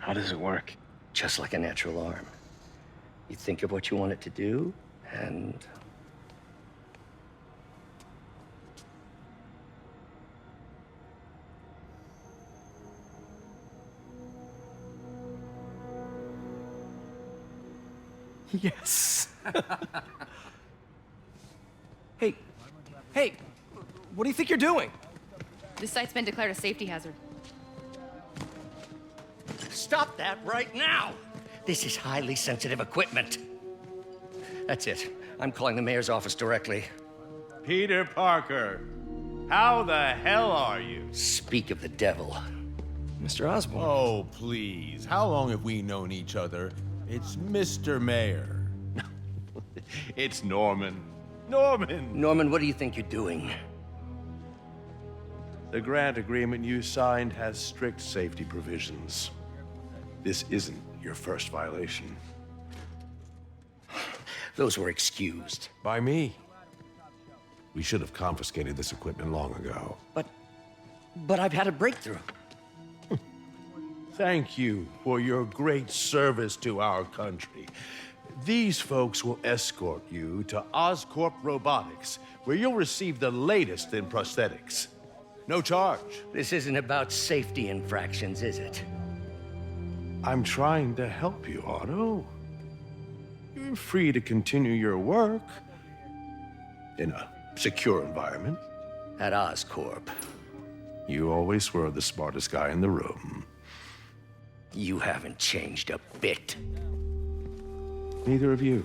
How does it work? Just like a natural arm. You think of what you want it to do, and... Yes. Hey, hey, what do you think you're doing? This site's been declared a safety hazard. Stop that right now! This is highly sensitive equipment. That's it. I'm calling the mayor's office directly. Peter Parker, how the hell are you? Speak of the devil. Mr. Osborn. Oh, please. How long have we known each other? It's Mr. Mayor. It's Norman. Norman! Norman, what do you think you're doing? The grant agreement you signed has strict safety provisions. This isn't your first violation. Those were excused. By me. We should have confiscated this equipment long ago. But I've had a breakthrough. Thank you for your great service to our country. These folks will escort you to Oscorp Robotics, where you'll receive the latest in prosthetics. No charge. This isn't about safety infractions, is it? I'm trying to help you, Otto. You're free to continue your work in a secure environment. At Oscorp. You always were the smartest guy in the room. You haven't changed a bit. Neither of you.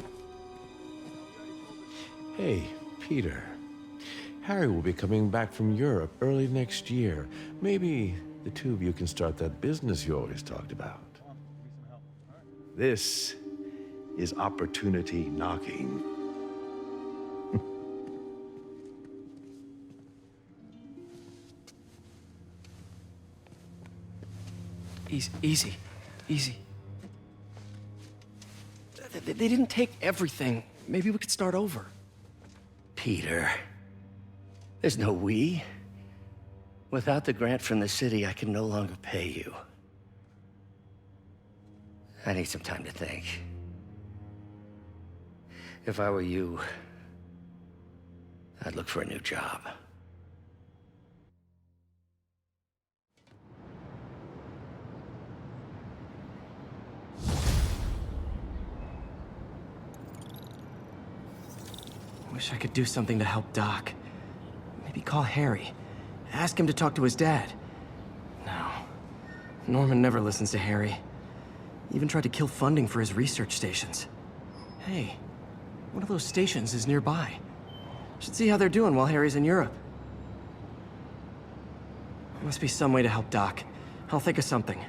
Hey, Peter. Harry will be coming back from Europe early next year. Maybe the two of you can start that business you always talked about. This is opportunity knocking. Easy. They didn't take everything. Maybe we could start over. Peter, there's no we. Without the grant from the city, I can no longer pay you. I need some time to think. If I were you, I'd look for a new job. Wish I could do something to help Doc. Maybe call Harry. Ask him to talk to his dad. No. Norman never listens to Harry. Even tried to kill funding for his research stations. Hey, one of those stations is nearby. Should see how they're doing while Harry's in Europe. Must be some way to help Doc. I'll think of something.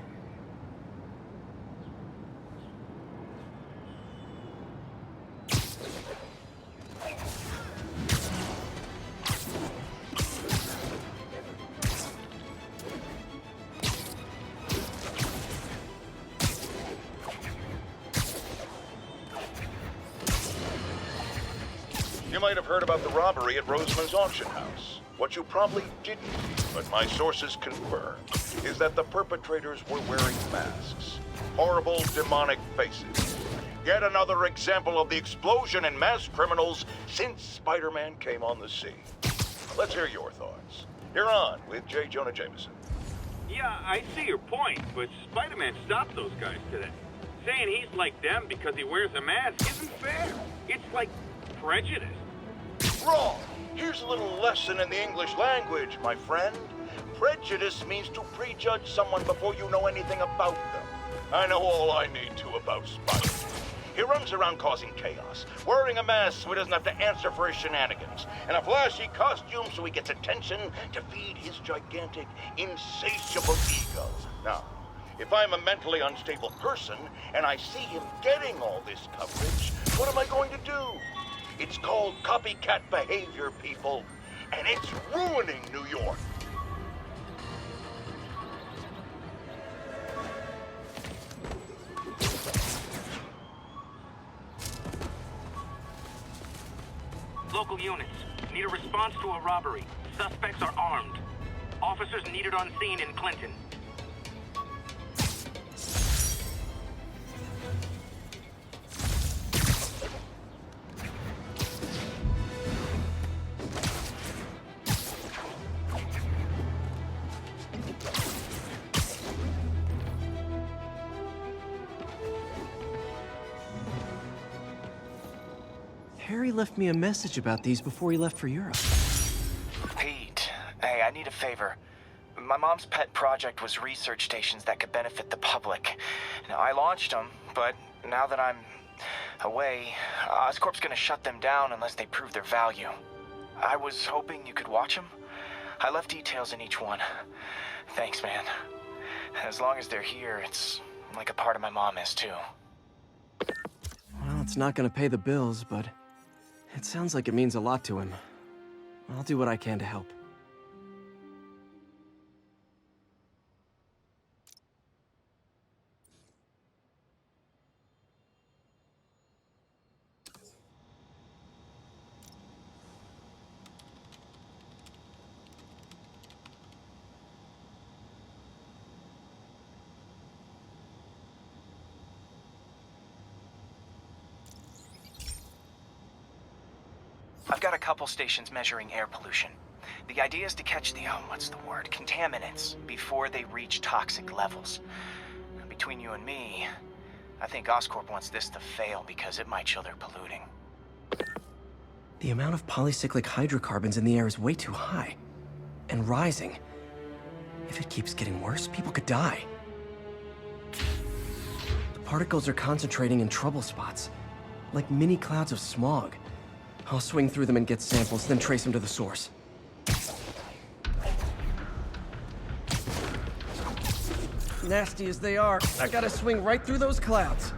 You might have heard about the robbery at Roseman's auction house. What you probably didn't, but my sources confirm, is that the perpetrators were wearing masks. Horrible, demonic faces. Yet another example of the explosion in mass criminals since Spider-Man came on the scene. Let's hear your thoughts. You're on with J. Jonah Jameson. Yeah, I see your point, but Spider-Man stopped those guys today. Saying he's like them because he wears a mask isn't fair. It's like prejudice. Wrong. Here's a little lesson in the English language, my friend. Prejudice means to prejudge someone before you know anything about them. I know all I need to about Spider. He runs around causing chaos, wearing a mask so he doesn't have to answer for his shenanigans, and a flashy costume so he gets attention to feed his gigantic, insatiable ego. Now, if I'm a mentally unstable person and I see him getting all this coverage, what am I going to do? It's called copycat behavior, people, and it's ruining New York. Local units, need a response to a robbery. Suspects are armed. Officers needed on scene in Clinton. Harry left me a message about these before he left for Europe. Pete, hey, I need a favor. My mom's pet project was research stations that could benefit the public. Now, I launched them, but now that I'm away, Oscorp's gonna shut them down unless they prove their value. I was hoping you could watch them. I left details in each one. Thanks, man. As long as they're here, it's like a part of my mom is, too. Well, it's not gonna pay the bills, but it sounds like it means a lot to him. I'll do what I can to help. I've got a couple stations measuring air pollution. The idea is to catch the, contaminants before they reach toxic levels. Between you and me, I think Oscorp wants this to fail because it might show they're polluting. The amount of polycyclic hydrocarbons in the air is way too high. And rising. If it keeps getting worse, people could die. The particles are concentrating in trouble spots, like mini clouds of smog. I'll swing through them and get samples, then trace them to the source. Nasty as they are, I gotta swing right through those clouds.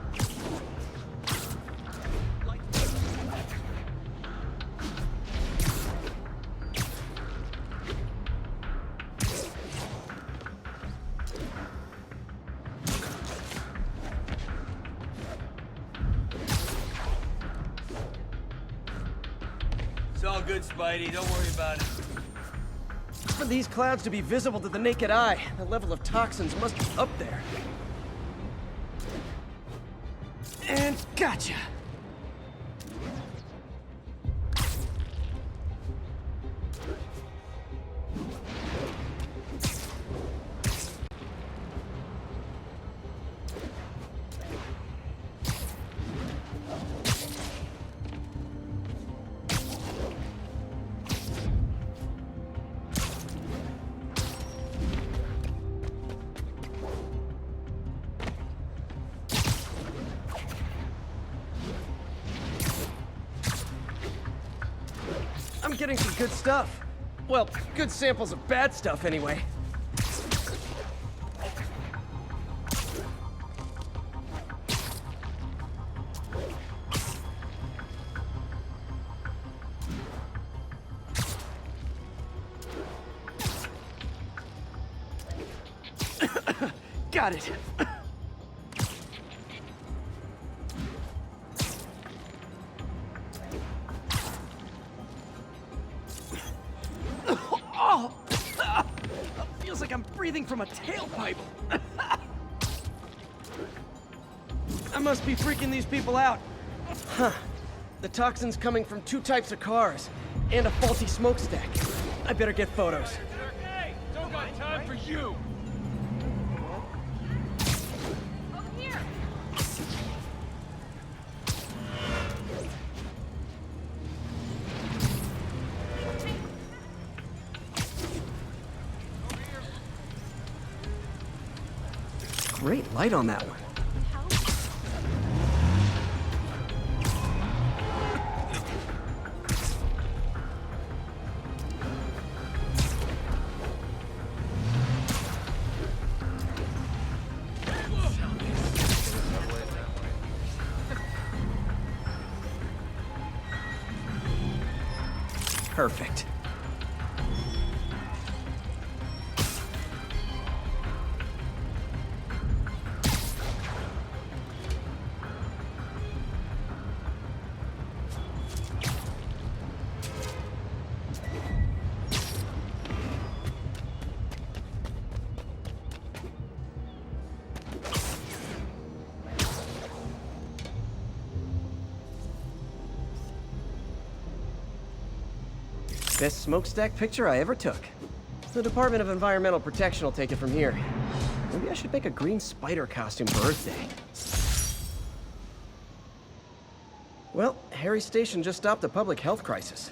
It's all good, Spidey. Don't worry about it. For these clouds to be visible to the naked eye, the level of toxins must be up there. And gotcha! I'm getting some good stuff. Well, good samples of bad stuff, anyway. Got it. Feels like I'm breathing from a tailpipe. I must be freaking these people out. Huh. The toxin's coming from 2 types of cars, and a faulty smokestack. I better get photos. Hey, don't got time for you. Over here! Great light on that one. Perfect. Best smokestack picture I ever took. The Department of Environmental Protection will take it from here. Maybe I should make a green spider costume for Earth Day. Well, Harry's station just stopped a public health crisis.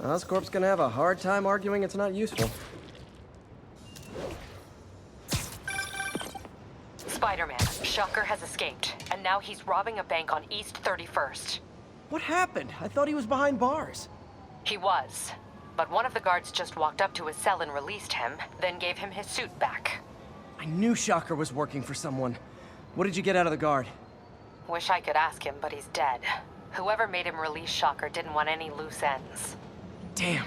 Oscorp's gonna have a hard time arguing it's not useful. Spider-Man, Shocker has escaped, and now he's robbing a bank on East 31st. What happened? I thought he was behind bars. He was, but one of the guards just walked up to his cell and released him, then gave him his suit back. I knew Shocker was working for someone. What did you get out of the guard? Wish I could ask him, but he's dead. Whoever made him release Shocker didn't want any loose ends. Damn.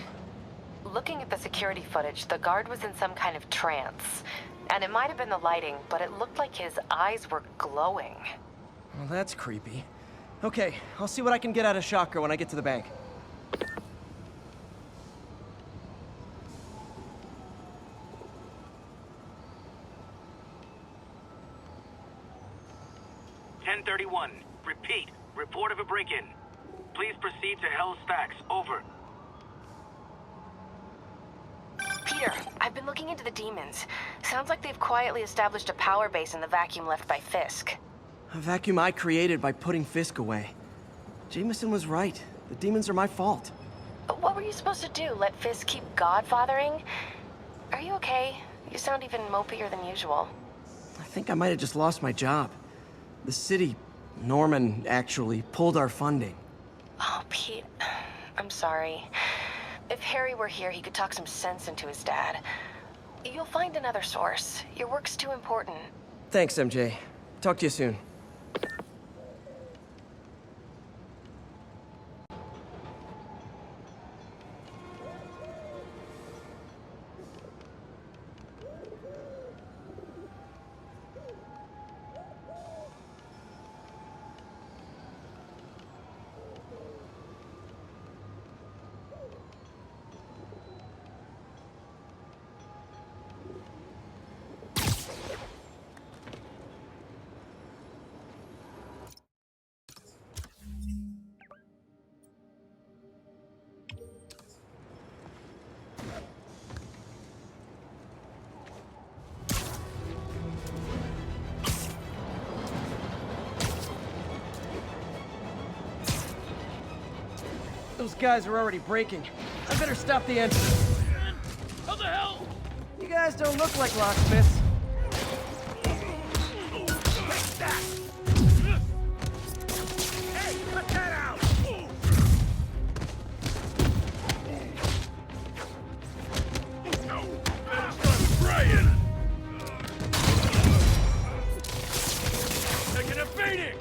Looking at the security footage, the guard was in some kind of trance. And it might have been the lighting, but it looked like his eyes were glowing. Well, that's creepy. Okay, I'll see what I can get out of Shocker when I get to the bank. Repeat. Report of a break-in. Please proceed to Hell's Stacks. Over. Peter, I've been looking into the demons. Sounds like they've quietly established a power base in the vacuum left by Fisk. A vacuum I created by putting Fisk away. Jameson was right. The demons are my fault. What were you supposed to do? Let Fisk keep godfathering? Are you okay? You sound even mopier than usual. I think I might have just lost my job. The city, Norman, actually, pulled our funding. Oh, Pete, I'm sorry. If Harry were here, he could talk some sense into his dad. You'll find another source. Your work's too important. Thanks, MJ. Talk to you soon. Those guys are already breaking. I better stop the engine. How the hell? You guys don't look like locksmiths. Hey, cut that out! Spraying! Taking a beating!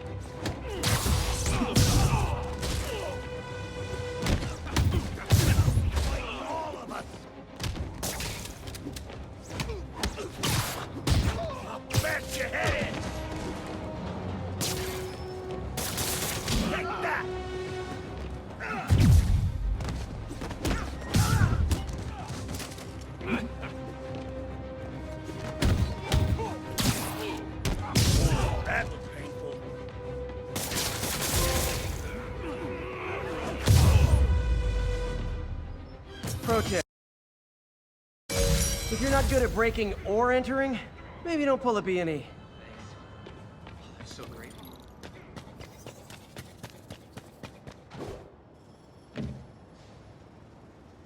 Protest. If you're not good at breaking or entering, maybe don't pull a B&E. That's so great.